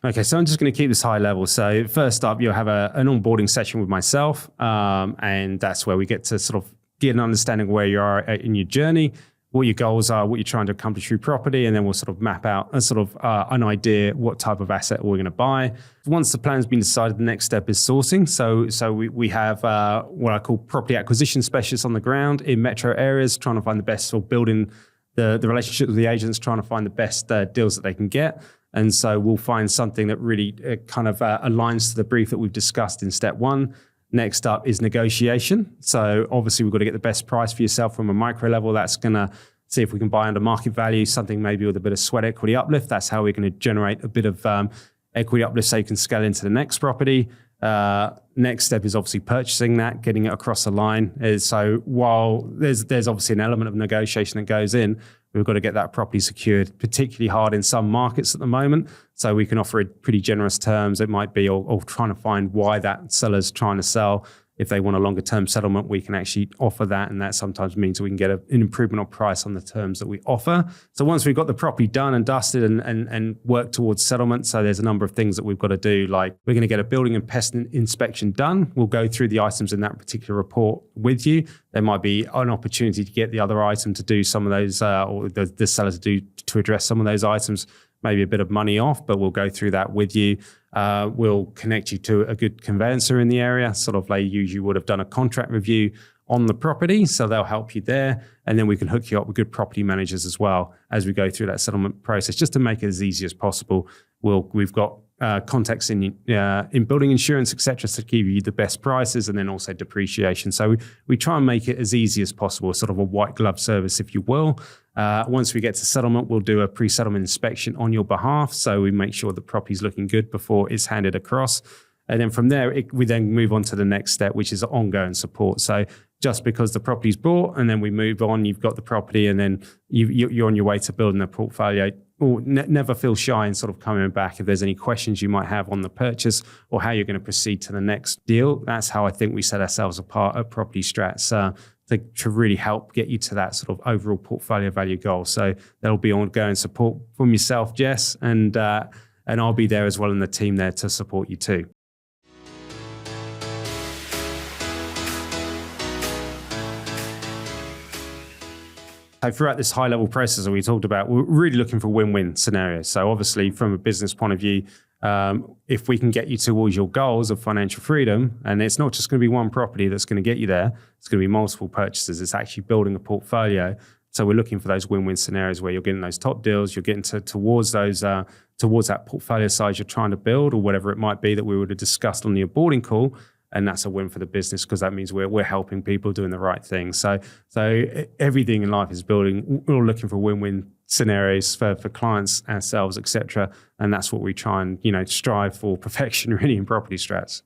Okay, so I'm just going to keep this high level. So first up, you'll have an onboarding session with myself, and that's where we get to sort of get an understanding of where you are in your journey, what your goals are, what you're trying to accomplish through property, and then we'll sort of map out a sort of an idea what type of asset we're going to buy. Once the plan's been decided, the next step is sourcing. So we have what I call property acquisition specialists on the ground in metro areas, trying to find the best, or building the relationship with the agents, trying to find the best deals that they can get. And so we'll find something that really kind of aligns to the brief that we've discussed in step one. Next up is negotiation. So obviously we've got to get the best price for yourself from a micro level. That's going to see if we can buy under market value, something maybe with a bit of sweat equity uplift. That's how we're going to generate a bit of equity uplift so you can scale into the next property. Next step is obviously purchasing that, getting it across the line. So while there's obviously an element of negotiation that goes in, we've got to get that property secured, particularly hard in some markets at the moment. So we can offer it pretty generous terms. It might be, or trying to find why that seller's trying to sell. If they want a longer term settlement, we can actually offer that. And that sometimes means we can get an improvement on price on the terms that we offer. So once we've got the property done and dusted and work towards settlement, so there's a number of things that we've got to do. Like we're going to get a building and pest inspection done. We'll go through the items in that particular report with you. There might be an opportunity to get the other item to do some of those, or the seller to address some of those items, maybe a bit of money off, but we'll go through that with you. We'll connect you to a good conveyancer in the area, sort of like you would have done a contract review on the property, so they'll help you there. And then we can hook you up with good property managers as well as we go through that settlement process, just to make it as easy as possible. We've got contacts in building insurance, etc., to give you the best prices, and then also depreciation. So we try and make it as easy as possible, sort of a white glove service, if you will. Once we get to settlement, we'll do a pre-settlement inspection on your behalf. So we make sure the property's looking good before it's handed across. And then from there, we then move on to the next step, which is ongoing support. So just because the property's bought and then we move on, you've got the property and then you're on your way to building a portfolio. Never feel shy in sort of coming back if there's any questions you might have on the purchase or how you're going to proceed to the next deal. That's how I think we set ourselves apart at Property Strats to really help get you to that sort of overall portfolio value goal. So there'll be ongoing support from yourself, Jess, and I'll be there as well, and the team there to support you too. So throughout this high-level process that we talked about, we're really looking for win-win scenarios. So obviously, from a business point of view, if we can get you towards your goals of financial freedom, and it's not just going to be one property that's going to get you there, it's going to be multiple purchases. It's actually building a portfolio. So we're looking for those win-win scenarios where you're getting those top deals, you're getting towards that portfolio size you're trying to build, or whatever it might be that we would have discussed on the onboarding call. And that's a win for the business because that means we're helping people doing the right thing. So everything in life is building. We're all looking for win-win scenarios for clients, ourselves, etc. And that's what we try and strive for perfection really in Property Strats.